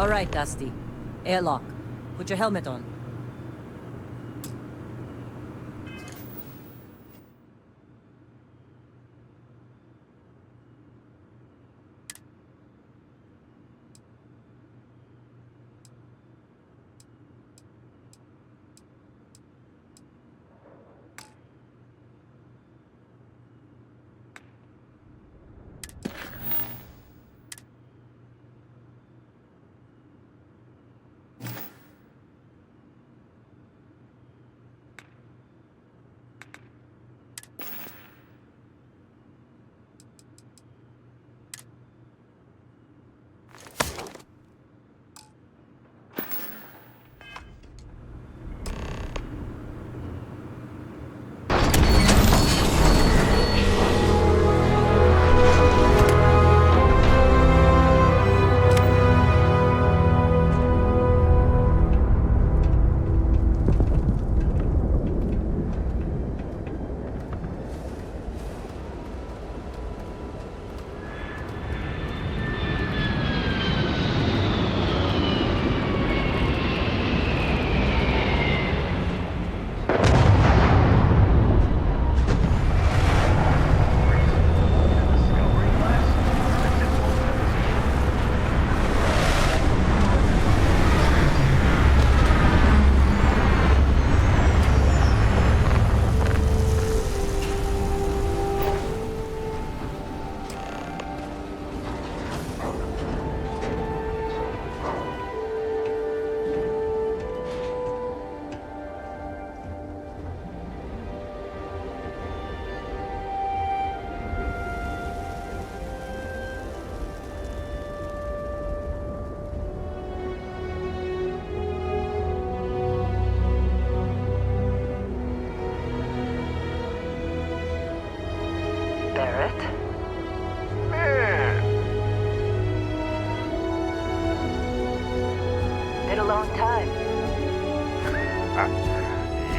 All right, Dusty. Airlock. Put your helmet on.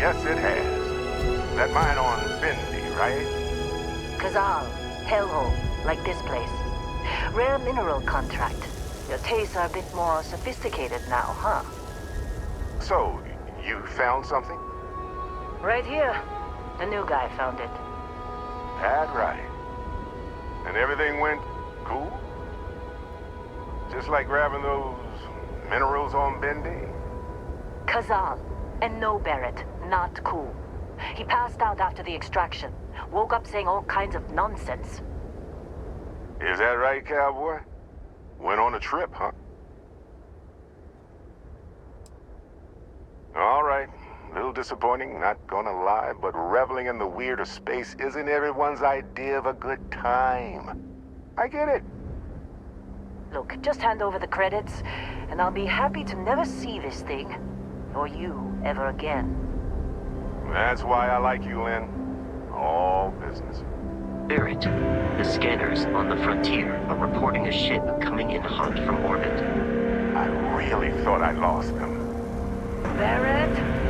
Yes, it has. That mine on Bendy, right? Kazal, hellhole, like this place. Rare mineral contract. Your tastes are a bit more sophisticated now, huh? So, you found something? Right here. The new guy found it. That right. And everything went cool? Just like grabbing those minerals on Bendy? Kazal. And no, Barrett. Not cool. He passed out after the extraction. Woke up saying all kinds of nonsense. Is that right, cowboy? Went on a trip, huh? All right. A little disappointing, not gonna lie, but reveling in the weird of space isn't everyone's idea of a good time. I get it. Look, just hand over the credits, and I'll be happy to never see this thing, or you, ever again. That's why I like you, Lynn. All business. Barrett, the scanners on the frontier are reporting a ship coming in hot from orbit. I really thought I lost them. Barrett?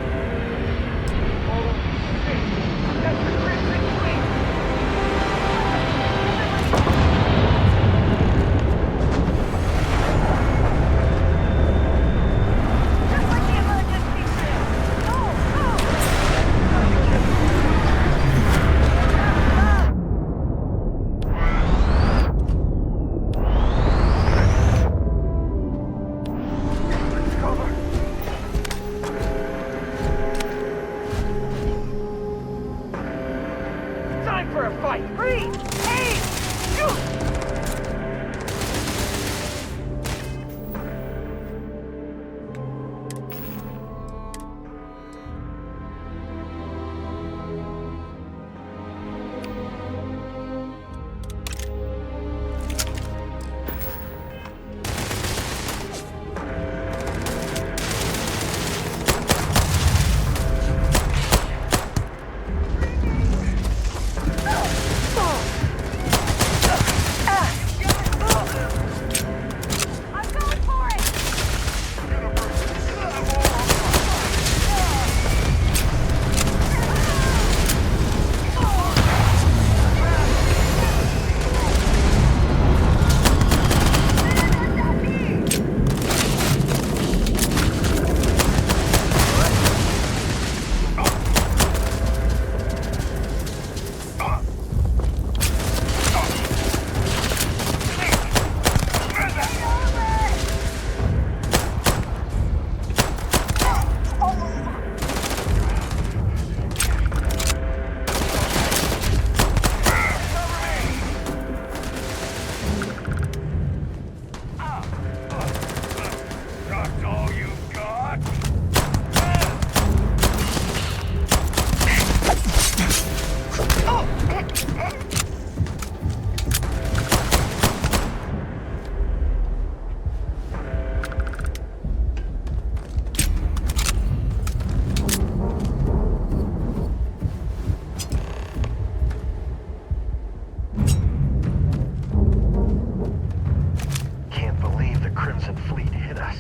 Crimson Fleet hit us.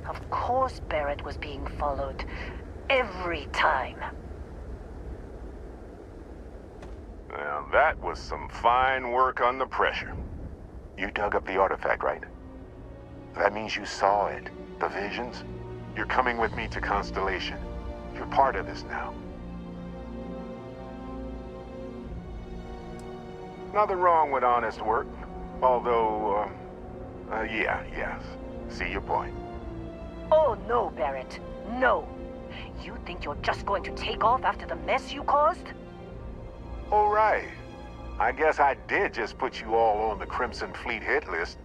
Of course Barrett was being followed. Every time. Well, that was some fine work under pressure. You dug up the artifact, right? That means you saw it. The visions? You're coming with me to Constellation. You're part of this now. Nothing wrong with honest work. Although, yes. See your point. Oh no, Barrett. No. You think you're just going to take off after the mess you caused? All right. I guess I did just put you all on the Crimson Fleet hit list.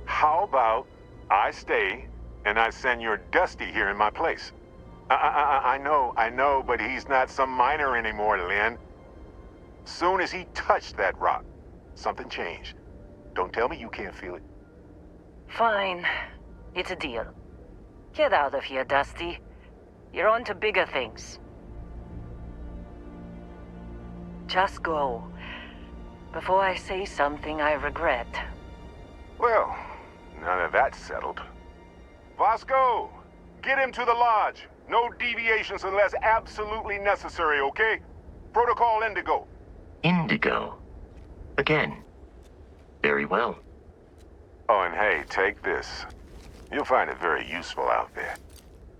How about I stay and I send your Dusty here in my place? I know, but he's not some miner anymore, Lynn. Soon as he touched that rock, something changed. Don't tell me you can't feel it. Fine. It's a deal. Get out of here, Dusty. You're on to bigger things. Just go. Before I say something I regret. Well, now that that's settled. Vasco, get him to the lodge. No deviations unless absolutely necessary, okay? Protocol Indigo. Indigo. Again. Very well. Oh, and hey, take this. You'll find it very useful out there.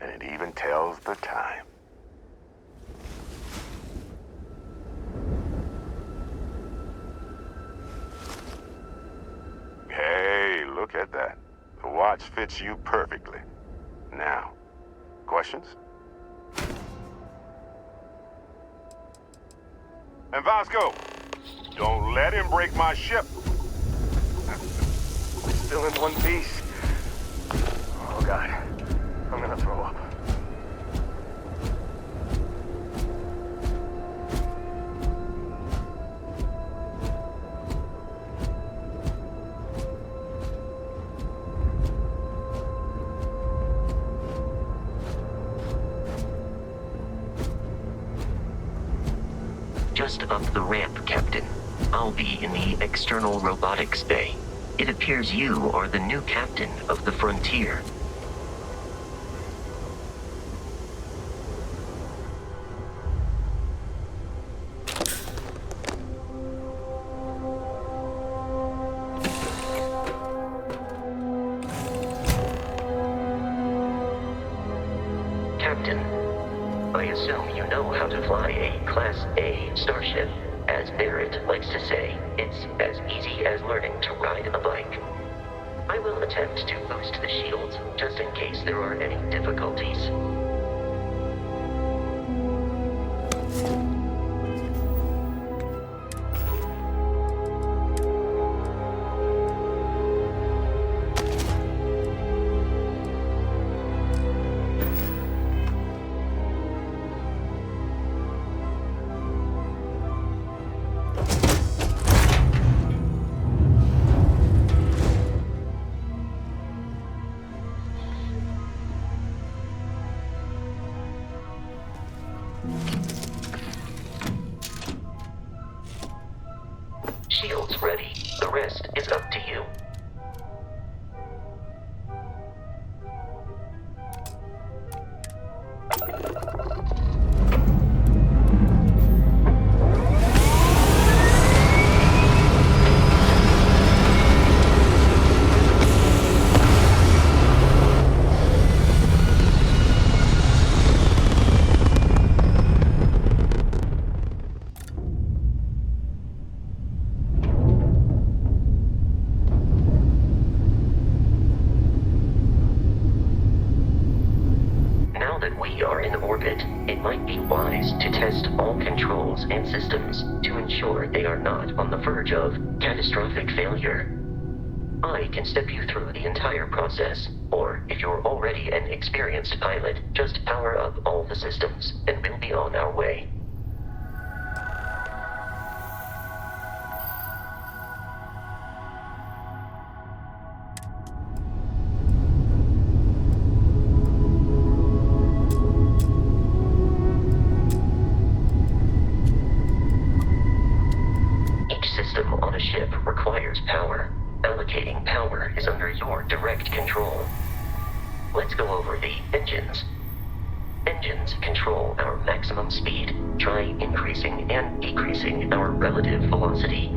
And it even tells the time. Hey, look at that. The watch fits you perfectly. Now, questions? And Vasco, don't let him break my ship. Still in one piece. Oh god. I'm gonna throw up. Just up the ramp, Captain. I'll be in the external robotics bay. It appears you are the new captain of the Frontier. Captain, I assume you know how to fly a Class A starship. As Barrett likes to say, it's as easy as learning to ride a bike. I will attempt to boost the shields, just in case there are any difficulties. Shields ready. The rest is up to you. And systems to ensure they are not on the verge of catastrophic failure. I can step you through the entire process, or if you're already an experienced pilot, just power up all the systems, and we'll be on our way. ship requires power. Allocating power is under your direct control. Let's go over the engines. Engines control our maximum speed. Try increasing and decreasing our relative velocity.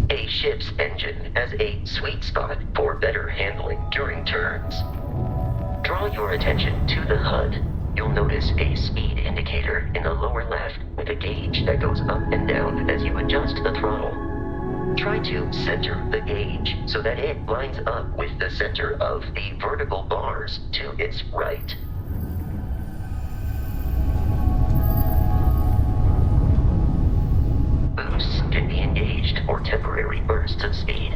A ship's engine has a sweet spot for better handling during turns. Draw your attention to the HUD. You'll notice a speed indicator in the lower left with a gauge that goes up and down as you adjust the throttle. Try to center the gauge so that it lines up with the center of the vertical bars to its right. Boosts can be engaged for temporary bursts of speed.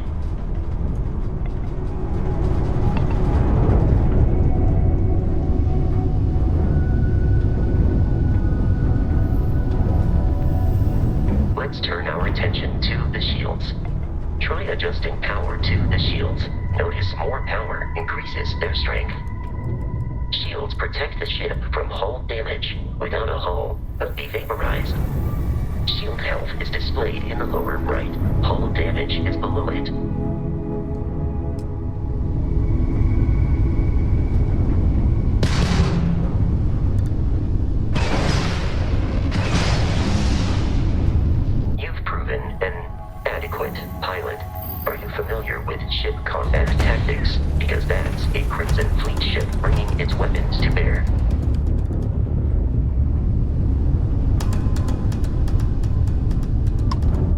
Let's turn our attention to the shields. Try adjusting power to the shields. Notice more power increases their strength. Shields protect the ship from hull damage. Without a hull, they'll be vaporized. Shield health is displayed in the lower right. Hull damage is below it. Pilot, are you familiar with ship combat tactics? Because that's a Crimson Fleet ship bringing its weapons to bear.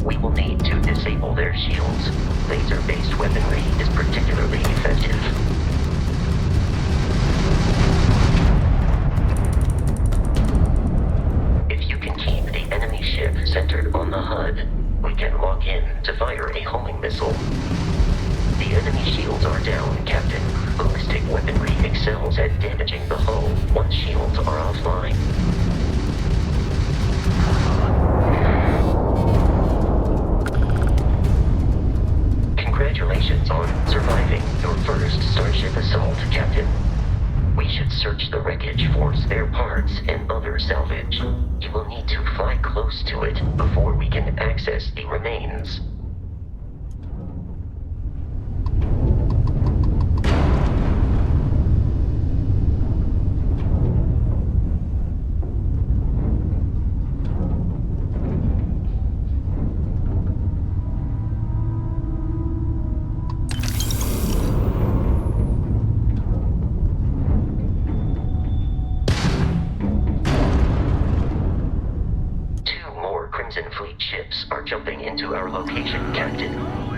We will need to disable their shields. Laser-based weaponry is particularly effective. If you can keep the enemy ship centered on the HUD, we can lock in to fire a homing missile. The enemy shields are down, Captain. Ballistic weaponry excels at damaging the hull once shields are offline. Congratulations on surviving your first Starship assault, Captain. We should search the wreckage for spare parts and other salvage. You will need to fly close to it before we can access the remains. Crimson Fleet ships are jumping into our location, Captain.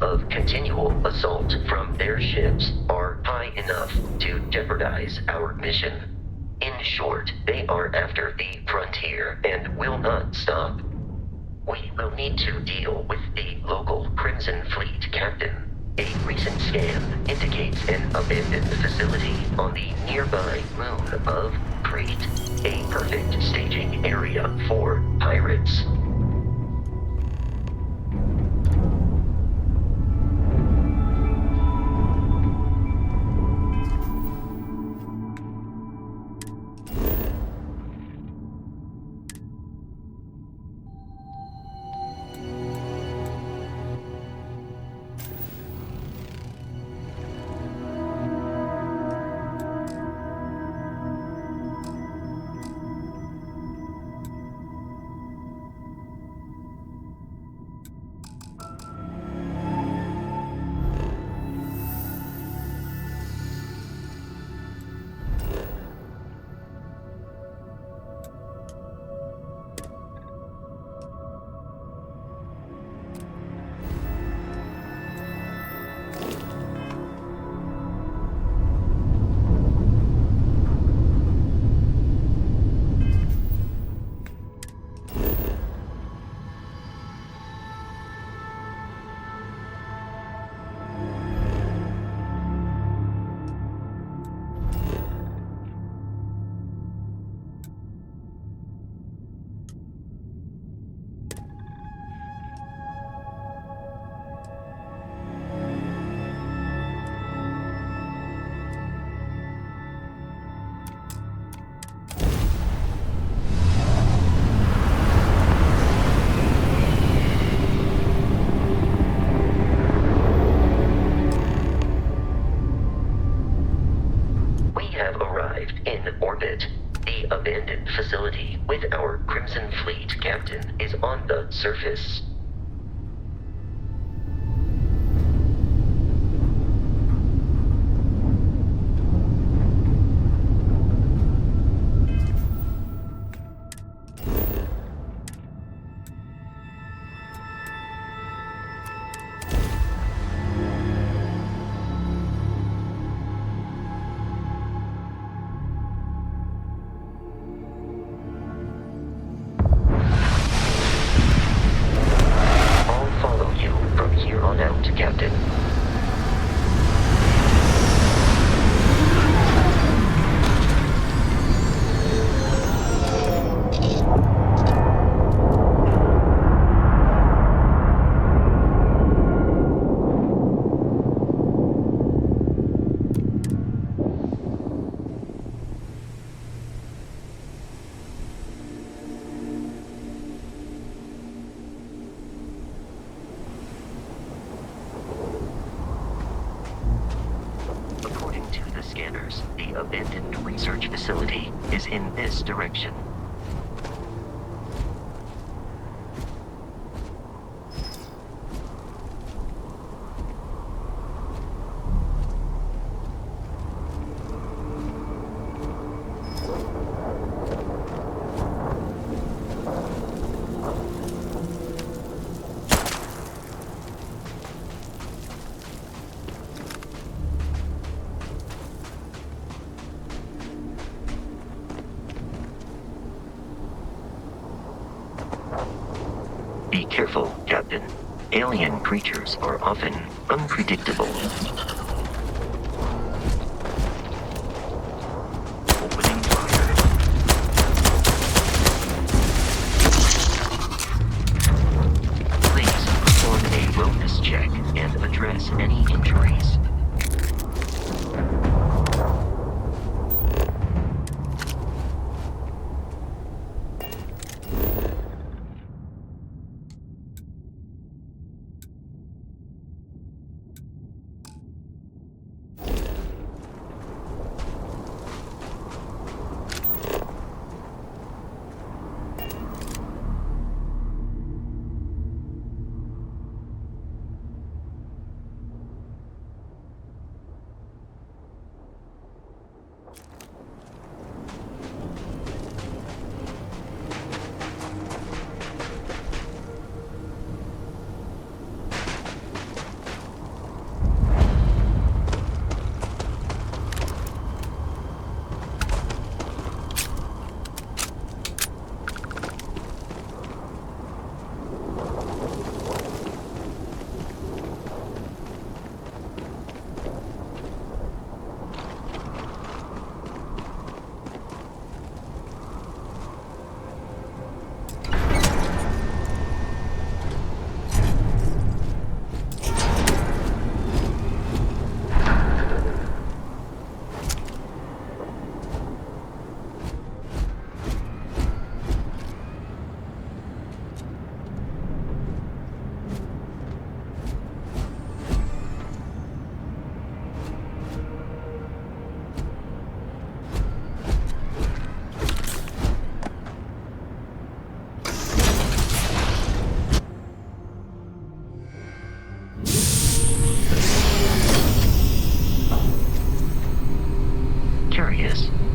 Of continual assault from their ships are high enough to jeopardize our mission. In short, they are after the frontier and will not stop. We will need to deal with the local Crimson Fleet captain. A recent scan indicates an abandoned facility on the nearby moon of Crete, a perfect staging area for pirates. Crimson Fleet captain is on the surface. Captain. Scanners, the abandoned research facility is in this direction. Be careful, Captain. Alien creatures are often unpredictable. Opening fire. Please perform a wellness check and address any injuries.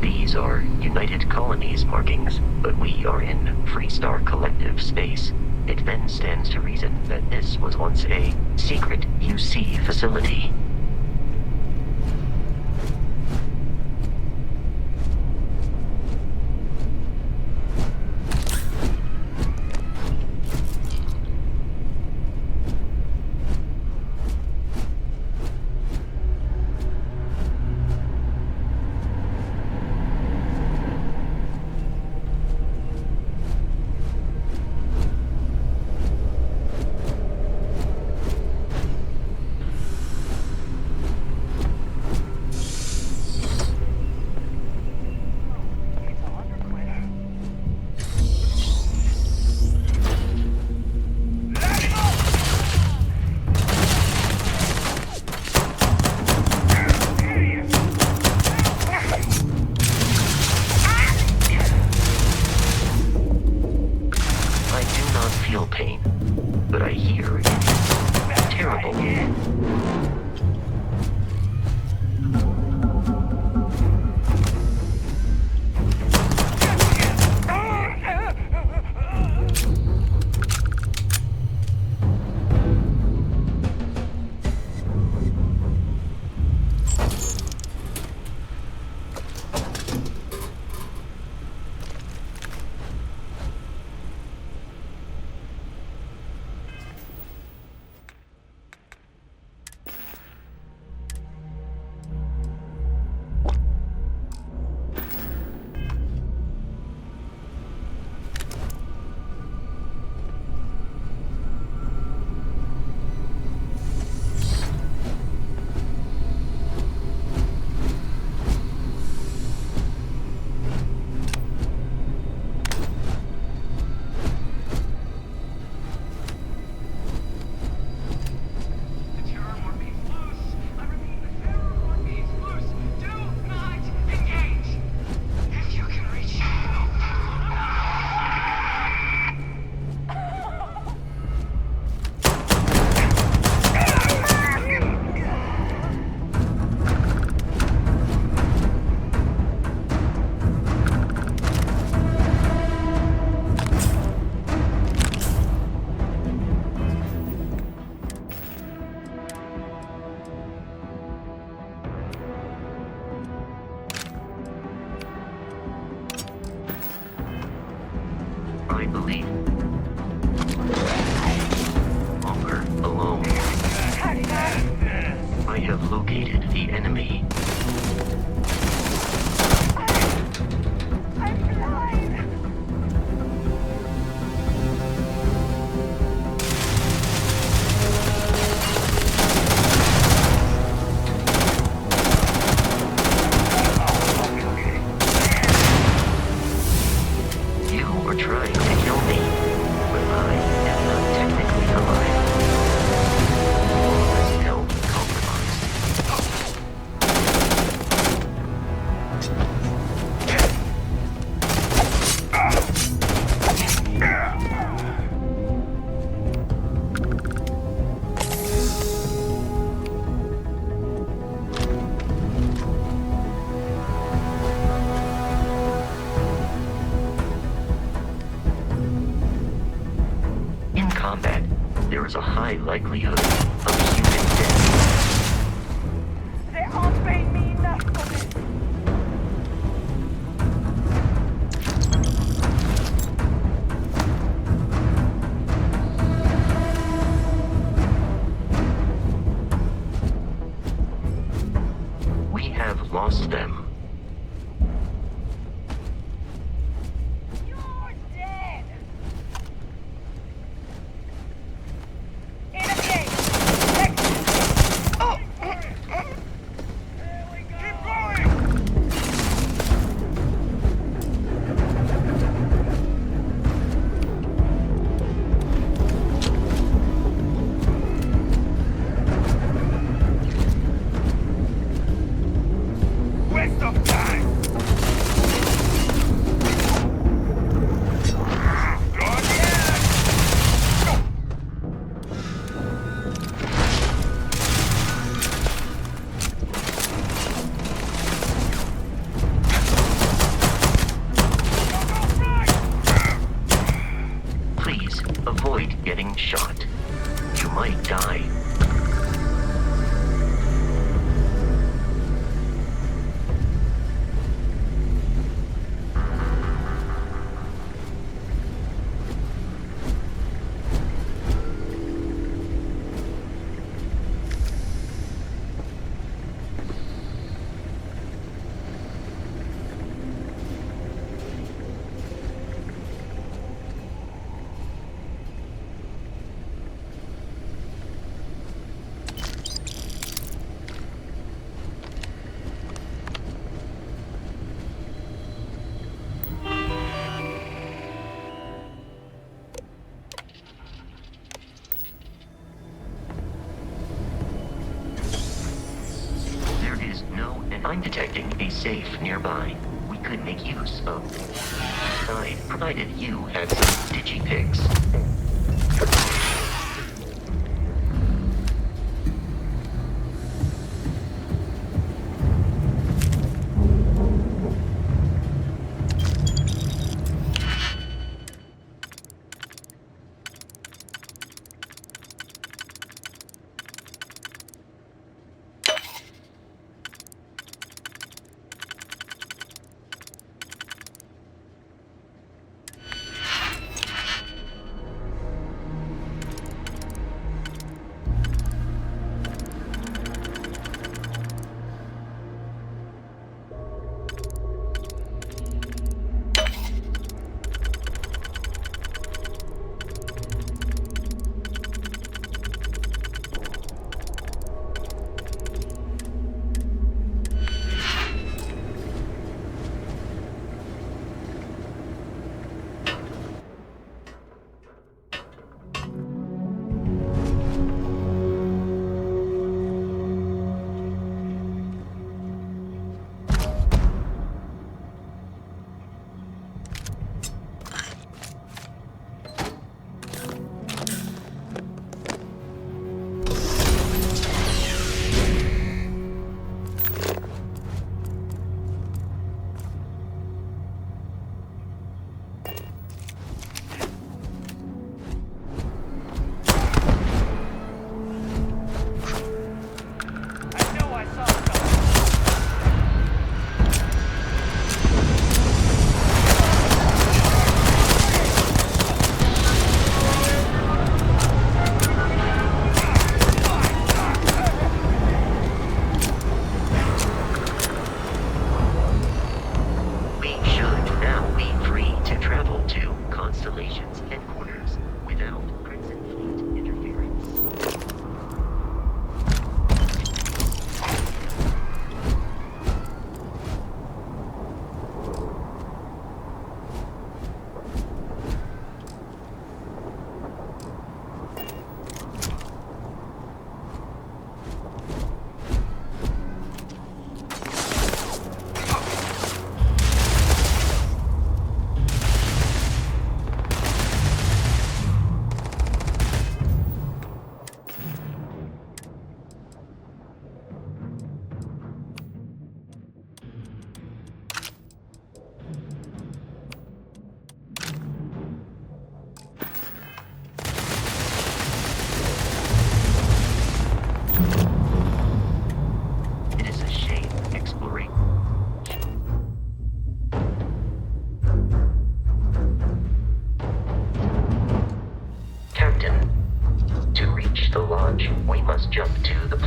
These are United Colonies markings, but we are in Freestar Collective space. It then stands to reason that this was once a secret UC facility. have located the enemy. I'm blind! You were trying to kill me, but I am not technically alive. Still compromised. In combat, there is a high likelihood of human death. They aren't paying me enough for this! We have lost them. You're dead! In a cage! Next! Oh! There we go! Keep going! Waste of time! God, yeah! Please avoid getting shot. You might die. There is no, and I'm detecting a safe nearby. We could make use of. Side, provided you had some digipics.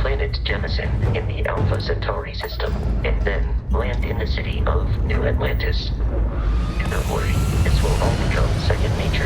planet Jemison in the Alpha Centauri system, and then land in the city of New Atlantis. Do not worry, this will all become second nature